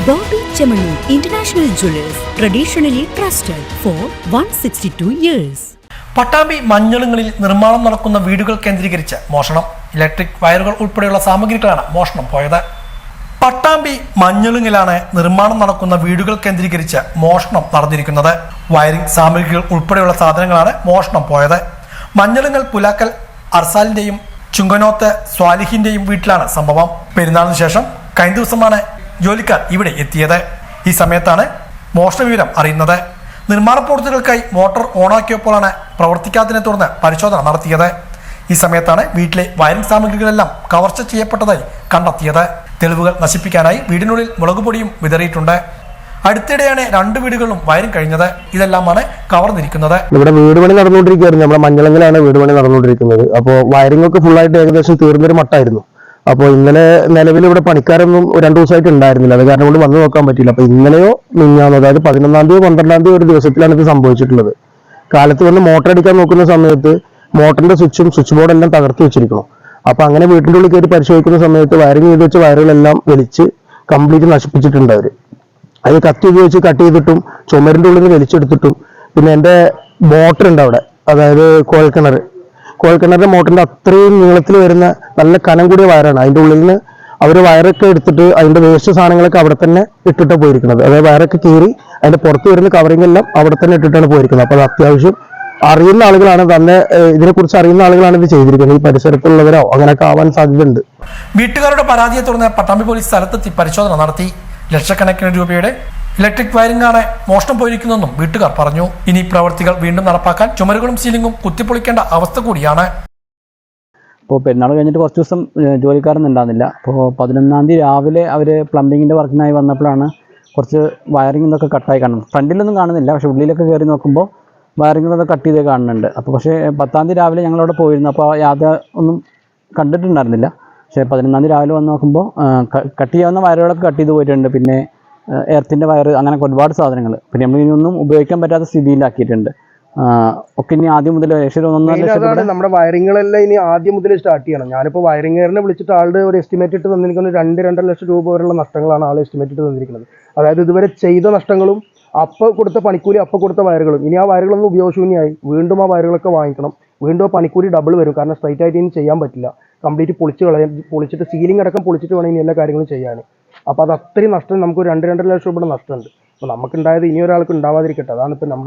Bobby Chemanu International Jewelers, traditionally trusted for 162 years. Pattambi മഞ്ഞളുങ്ങളിൽ നിർമ്മാണം നടക്കുന്ന വീടുകൾ കേന്ദ്രീകരിച്ച് മോഷണം. ഇലക്ട്രിക് വയറുകൾ ഉൾപ്പെടെയുള്ള സാമഗ്രികളാണ് മോഷണം പോയത്. പട്ടാമ്പി മഞ്ഞളുങ്ങിലാണ് നിർമ്മാണം നടക്കുന്ന വീടുകൾ കേന്ദ്രീകരിച്ച് മോഷണം നടന്നിരിക്കുന്നത്. വയറിംഗ് സാമഗ്രികൾ ഉൾപ്പെടെയുള്ള സാധനങ്ങളാണ് മോഷണം പോയത്. മഞ്ഞളുങ്ങൽ പുലാക്കൽ അർസാലിന്റെയും ചുങ്കനോത്ത് സ്വാലിഹിന്റെയും വീട്ടിലാണ് സംഭവം. പെരുന്നാളിന് ശേഷം കഴിഞ്ഞ ദിവസമാണ് ജോലിക്കാർ ഇവിടെ എത്തിയത്. ഈ സമയത്താണ് മോഷണ വിവരം അറിയുന്നത്. നിർമ്മാണ പ്രവൃത്തികൾക്കായി മോട്ടോർ ഓണാക്കിയപ്പോഴാണ് പ്രവർത്തിക്കാത്തതിനെ തുടർന്ന് പരിശോധന നടത്തിയത്. ഈ സമയത്താണ് വീട്ടിലെ വയറിംഗ് സാമഗ്രികളെല്ലാം കവർച്ച ചെയ്യപ്പെട്ടതായി കണ്ടെത്തിയത്. തെളിവുകൾ നശിപ്പിക്കാനായി വീടിനുള്ളിൽ മുളകുപൊടിയും വിതറിയിട്ടുണ്ട്. അടുത്തിടെയാണ് 2 വീടുകളിലും വയറിംഗ് കഴിഞ്ഞത്. ഇതെല്ലാമാണ് കവർന്നിരിക്കുന്നത്. ഇവിടെ വീട് പണി നടന്നുകൊണ്ടിരിക്കുകയായിരുന്നു. നമ്മുടെ മഞ്ഞളങ്ങിലാണ് വീട് പണി നടന്നുകൊണ്ടിരിക്കുന്നത്. അപ്പോൾ വയറിംഗ് ഒക്കെ ഫുള്ളായിട്ട് ഏകദേശം തീർന്നൊരു മട്ടായിരുന്നു. അപ്പോൾ ഇന്നലെ നിലവിൽ ഇവിടെ പണിക്കാരൊന്നും 2 ദിവസമായിട്ട് ഉണ്ടായിരുന്നില്ല. അത് കാരണം കൊണ്ട് വന്നു നോക്കാൻ പറ്റിയില്ല. അപ്പോൾ ഇന്നലെയോ മിഞ്ഞാന്നോ, അതായത് 11-ാം തീയതി 12-ാം തീയതി ഒരു ദിവസത്തിലാണ് ഇത് സംഭവിച്ചിട്ടുള്ളത്. കാലത്ത് വന്ന് മോട്ടർ അടിക്കാൻ നോക്കുന്ന സമയത്ത് മോട്ടറിന്റെ സ്വിച്ച് ബോർഡ് എല്ലാം തകർത്ത് വെച്ചിരിക്കണം. അപ്പൊ അങ്ങനെ വീട്ടിന്റെ ഉള്ളിൽ കയറി പരിശോധിക്കുന്ന സമയത്ത് വയറിംഗ് ചെയ്ത് വെച്ച വയറുകളെല്ലാം വലിച്ച് കംപ്ലീറ്റ് നശിപ്പിച്ചിട്ടുണ്ട് അവര്. അത് കത്തി ഉപയോഗിച്ച് കട്ട് ചെയ്തിട്ടും ചുമരിന്റെ ഉള്ളിൽ നിന്ന് വലിച്ചെടുത്തിട്ടും പിന്നെ എന്റെ മോട്ടർ ഉണ്ട് അവിടെ, അതായത് കോഴൽക്കിണറിന്റെ മോട്ടറിന്റെ അത്രയും നീളത്തിൽ വരുന്ന നല്ല കനം കൂടിയ വയറാണ്. അതിന്റെ ഉള്ളിൽ നിന്ന് അവര് വയറൊക്കെ എടുത്തിട്ട് അതിന്റെ വേസ്റ്റ് സാധനങ്ങളൊക്കെ അവിടെ തന്നെ ഇട്ടിട്ട് പോയിരിക്കുന്നത്. അതായത് വയറൊക്കെ കീറി അതിന്റെ പുറത്ത് വരുന്ന കവറിംഗ് എല്ലാം അവിടെ തന്നെ ഇട്ടിട്ടാണ് പോയിരിക്കുന്നത്. അപ്പൊ അത് അത്യാവശ്യം അറിയുന്ന ആളുകളാണ്, തന്നെ ഇതിനെക്കുറിച്ച് അറിയുന്ന ആളുകളാണ് ഇത് ചെയ്തിരിക്കുന്നത്. ഈ പരിസരത്തുള്ളവരോ അങ്ങനെയൊക്കെ ആവാൻ സാധ്യതയുണ്ട്. വീട്ടുകാരുടെ പരാതിയെ തുടർന്ന് പട്ടാമ്പി പോലീസ് സ്ഥലത്തെത്തി പരിശോധന നടത്തി. ലക്ഷക്കണക്കിന് രൂപയുടെ ഇലക്ട്രിക് വയറിംഗ് ആണ് മോഷണം പോയിരിക്കുന്നതെന്നും വീട്ടുകാർ പറഞ്ഞു. ഇനി പ്രവർത്തികൾ വീണ്ടും നടപ്പാക്കാൻ ചുമരുകളും സീലിംഗും കുത്തിപ്പൊളിക്കേണ്ട അവസ്ഥ കൂടിയാണ്. ഇപ്പോൾ പെരുന്നാൾ കഴിഞ്ഞിട്ട് കുറച്ച് ദിവസം ജോലിക്കാരൊന്നും ഉണ്ടാകുന്നില്ല. അപ്പോൾ 11-ാം തീയതി രാവിലെ അവർ പ്ലംബിങ്ങിൻ്റെ വർക്കിനായി വന്നപ്പോഴാണ് കുറച്ച് വയറിംഗ് ഇതൊക്കെ കട്ടായി കാണുന്നത്. ഫ്രണ്ടിലൊന്നും കാണുന്നില്ല, പക്ഷേ ഉള്ളിലൊക്കെ കയറി നോക്കുമ്പോൾ വയറിംഗ് കട്ട് ചെയ്ത് കാണുന്നുണ്ട്. അപ്പോൾ പക്ഷേ 10-ാം തീയതി രാവിലെ ഞങ്ങളവിടെ പോയിരുന്നു. അപ്പോൾ യാതൊരു ഒന്നും കണ്ടിട്ടുണ്ടായിരുന്നില്ല. പക്ഷേ 11-ാം തീയതി രാവിലെ വന്ന് നോക്കുമ്പോൾ കട്ട് ചെയ്യാവുന്ന വയറുകളൊക്കെ കട്ട് ചെയ്ത് പോയിട്ടുണ്ട്. പിന്നെ എർത്തിൻ്റെ വയറ്, അങ്ങനെ ഒരുപാട് സാധനങ്ങൾ പിന്നെ നമ്മൾ ഇനിയൊന്നും ഉപയോഗിക്കാൻ പറ്റാത്ത സ്ഥിതിയിലാക്കിയിട്ടുണ്ട്. ഒക്കെ ഇനി ആദ്യം മുതൽ നമ്മുടെ വയറിങ്ങുകളെല്ലാം ഇനി ആദ്യം മുതൽ സ്റ്റാർട്ട് ചെയ്യണം. ഞാനിപ്പോൾ വയറിംഗറിനെ വിളിച്ചിട്ട് ആളുടെ ഒരു എസ്റ്റിമേറ്റ് ഇട്ട് തന്നിരിക്കുന്നത് 2-2.5 ലക്ഷം രൂപ വരെയുള്ള നഷ്ടങ്ങളാണ് ആൾ എസ്റ്റിമേറ്റ് ഇട്ട് തന്നിരിക്കുന്നത്. അതായത് ഇതുവരെ ചെയ്ത നഷ്ടങ്ങളും അപ്പോൾ കൊടുത്ത പണിക്കൂലി, അപ്പോൾ കൊടുത്ത വയറുകളും. ഇനി ആ വയറുകളൊന്നും ഉപയോഗശൂന്യമായി വീണ്ടും ആ വയറുകളൊക്കെ വാങ്ങിക്കണം. വീണ്ടും ആ പണിക്കൂലി ഡബിൾ വരും. കാരണം സ്ട്രൈറ്റ് ആയിട്ട് ഇനി ചെയ്യാൻ പറ്റില്ല. കംപ്ലീറ്റ് പൊളിച്ചിട്ട് സീലിംഗ് അടക്കം പൊളിച്ചിട്ട് വേണം ഇനി എല്ലാ കാര്യങ്ങളും ചെയ്യാൻ. അപ്പോൾ അത് അത്രയും നഷ്ടം, നമുക്ക് 2-2.5 ലക്ഷം രൂപയുടെ നഷ്ടമുണ്ട്. അപ്പോൾ നമുക്കുണ്ടായത് ഇനി ഒരാൾക്ക് ഉണ്ടാവാതിരിക്കട്ടെ. അതാണ് ഇപ്പം നമ്മൾ